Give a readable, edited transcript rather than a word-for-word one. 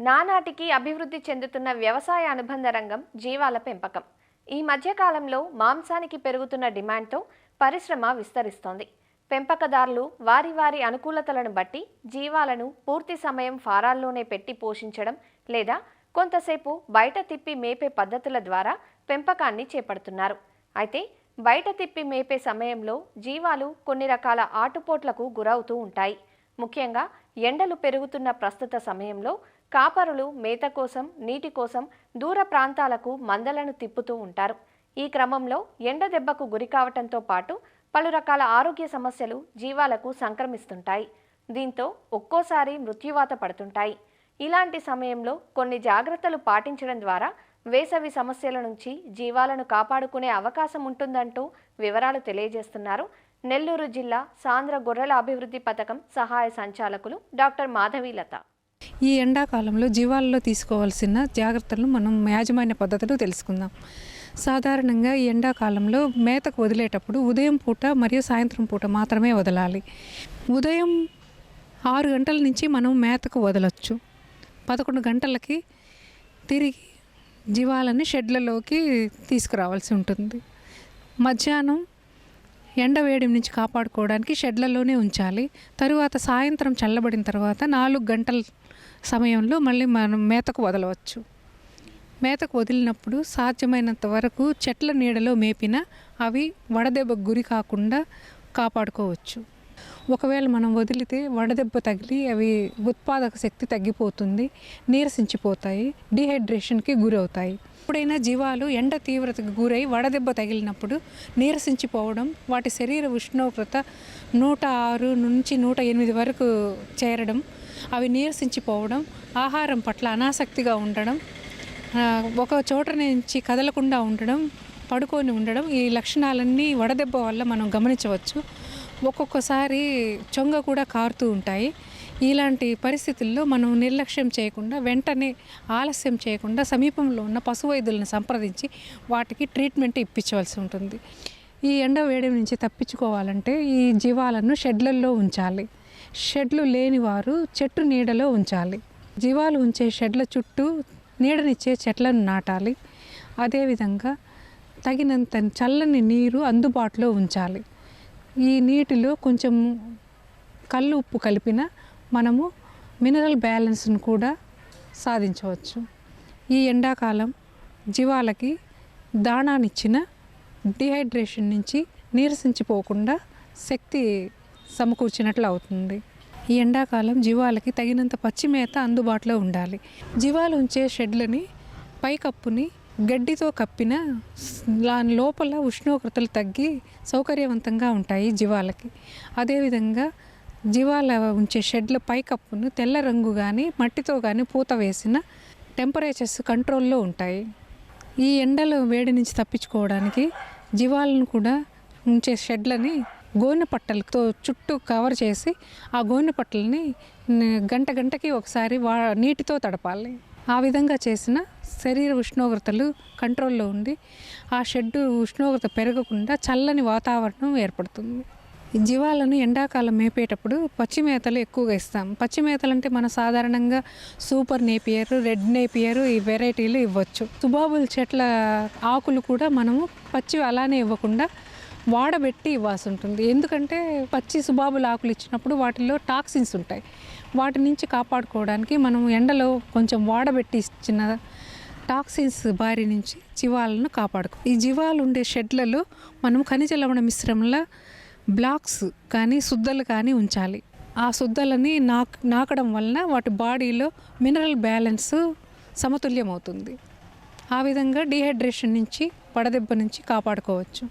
నానాటికి అభివృద్ధి చెందుతున్న వ్యవసాయ అనుబంధ రంగం జీవాల పెంపకం. ఈ మధ్యకాలంలో మాంసానికి పెరుగుతున్న డిమాండ్తో పరిశ్రమ విస్తరిస్తోంది. పెంపకదారులు వారి వారి అనుకూలతలను బట్టి జీవాలను పూర్తి సమయం ఫారాల్లోనే పెట్టి పోషించడం లేదా కొంతసేపు బయట తిప్పి మేపే పద్ధతుల ద్వారా పెంపకాన్ని చేపడుతున్నారు. అయితే బయట తిప్పి మేపే సమయంలో జీవాలు కొన్ని రకాల ఆటుపోట్లకు గురవుతూ ఉంటాయి. ముఖ్యంగా ఎండలు పెరుగుతున్న ప్రస్తుత సమయంలో కాపరులు మేత కోసం, నీటి కోసం దూర ప్రాంతాలకు మందలను తిప్పుతూ ఉంటారు. ఈ క్రమంలో ఎండ దెబ్బకు గురి కావటంతో పాటు పలు రకాల ఆరోగ్య సమస్యలు జీవాలకు సంక్రమిస్తుంటాయి. దీంతో ఒక్కోసారి మృత్యువాత పడుతుంటాయి. ఇలాంటి సమయంలో కొన్ని జాగ్రత్తలు పాటించడం ద్వారా వేసవి సమస్యల నుంచి జీవాలను కాపాడుకునే అవకాశం ఉంటుందంటూ వివరాలు తెలియజేస్తున్నారు నెల్లూరు జిల్లా సాంద్ర గొర్రెల అభివృద్ధి పథకం సహాయ సంచాలకులు డాక్టర్ మాధవీలత. ఈ ఎండాకాలంలో జీవాలలో తీసుకోవాల్సిన జాగ్రత్తలను మనం యాజమాన్య పద్ధతులు తెలుసుకుందాం. సాధారణంగా ఈ ఎండాకాలంలో మేతకు వదిలేటప్పుడు ఉదయం పూట మరియు సాయంత్రం పూట మాత్రమే వదలాలి. ఉదయం 6 గంటల నుంచి మనం మేతకు వదలొచ్చు. 11 గంటలకి తిరిగి జీవాలని షెడ్లలోకి తీసుకురావాల్సి ఉంటుంది. మధ్యాహ్నం ఎండ వేడి నుంచి కాపాడుకోవడానికి షెడ్లలోనే ఉంచాలి. తరువాత సాయంత్రం చల్లబడిన తర్వాత 4 గంటల సమయంలో మళ్ళీ మనం మేతకు వదలవచ్చు. మేతకు వదిలినప్పుడు సాధ్యమైనంత వరకు చెట్ల నీడలో మేపిన అవి వడదెబ్బకు గురి కాకుండా కాపాడుకోవచ్చు. ఒకవేళ మనం వదిలితే వడదెబ్బ తగిలి అవి ఉత్పాదక శక్తి తగ్గిపోతుంది, నీరసించిపోతాయి, డిహైడ్రేషన్కి గురవుతాయి. ఎప్పుడైనా జీవాలు ఎండ తీవ్రతకు గురై వడదెబ్బ తగిలినప్పుడు నీరసించిపోవడం, వాటి శరీర ఉష్ణోగ్రత 106 నుంచి 108 వరకు చేరడం, అవి నీరసించిపోవడం, ఆహారం పట్ల అనాసక్తిగా ఉండడం, ఒక చోట నుంచి కదలకుండా ఉండడం, పడుకొని ఉండడం, ఈ లక్షణాలన్నీ వడదెబ్బ వల్ల మనం గమనించవచ్చు. ఒక్కొక్కసారి చొంగ కూడా కారుతూ ఉంటాయి. ఇలాంటి పరిస్థితుల్లో మనం నిర్లక్ష్యం చేయకుండా వెంటనే ఆలస్యం చేయకుండా సమీపంలో ఉన్న పశు వైద్యులను సంప్రదించి వాటికి ట్రీట్మెంట్ ఇప్పించవలసి ఉంటుంది. ఈ ఎండ వేడి నుంచి తప్పించుకోవాలంటే ఈ జీవాలను షెడ్లలో ఉంచాలి. షెడ్లు లేని వారు చెట్టు నీడలో ఉంచాలి. జీవాలు ఉంచే షెడ్ల చుట్టూ నీడనిచ్చే చెట్లను నాటాలి. అదేవిధంగా తగినంత చల్లని నీరు అందుబాటులో ఉంచాలి. ఈ నీటిలో కొంచెం కల్లు ఉప్పు కలిపిన మనము మినరల్ బ్యాలెన్స్ను కూడా సాధించవచ్చు. ఈ ఎండాకాలం జీవాలకి దాణానిచ్చిన డిహైడ్రేషన్ నుంచి నీరసించిపోకుండా శక్తి సమకూర్చినట్లు అవుతుంది. ఈ ఎండాకాలం జీవాలకి తగినంత పచ్చి మేత అందుబాటులో ఉండాలి. జీవాలు ఉంచే షెడ్లని పైకప్పుని గడ్డితో కప్పిన దాని లోపల ఉష్ణోగ్రతలు తగ్గి సౌకర్యవంతంగా ఉంటాయి జీవాలకి. అదేవిధంగా జీవాల ఉంచే షెడ్ల పైకప్పును తెల్ల రంగు కానీ మట్టితో కానీ పూత వేసిన టెంపరేచర్స్ కంట్రోల్లో ఉంటాయి. ఈ ఎండల వేడి నుంచి తప్పించుకోవడానికి జీవాలను కూడా ఉంచే షెడ్లని గోనె పట్టలతో చుట్టూ కవర్ చేసి ఆ గోనె పట్టలని గంటకి ఒకసారి నీటితో తడపాలి. ఆ విధంగా చేసిన శరీర ఉష్ణోగ్రతలు కంట్రోల్లో ఉండి ఆ షెడ్డు ఉష్ణోగ్రత పెరగకుండా చల్లని వాతావరణం ఏర్పడుతుంది. ఈ జీవాలను ఎండాకాలం మేపేటప్పుడు పచ్చి మేతలు ఎక్కువగా ఇస్తాం. పచ్చి మేతలు అంటే మనం సాధారణంగా సూపర్ నేపియర్, రెడ్ నేపియర్ ఈ వెరైటీలు ఇవ్వచ్చు. సుబాబుల్ చెట్ల ఆకులు కూడా మనము పచ్చి అలానే ఇవ్వకుండా వాడబెట్టి ఇవ్వాల్సి ఉంటుంది. ఎందుకంటే పచ్చి సుబాబుల ఆకులు ఇచ్చినప్పుడు వాటిల్లో టాక్సిన్స్ ఉంటాయి. వాటి నుంచి కాపాడుకోవడానికి మనం ఎండలో కొంచెం వాడబెట్టి ఇచ్చిన టాక్సిన్స్ బారి నుంచి జీవాలను ఈ జీవాలు ఉండే షెడ్లలో మనం ఖనిజ లవణ మిశ్రమంల బ్లాక్స్ కానీ శుద్ధలు కానీ ఉంచాలి. ఆ శుద్ధలని నాకడం వలన వాటి బాడీలో మినరల్ బ్యాలెన్స్ సమతుల్యం అవుతుంది. ఆ విధంగా డిహైడ్రేషన్ నుంచి వడదెబ్బ నుంచి కాపాడుకోవచ్చు.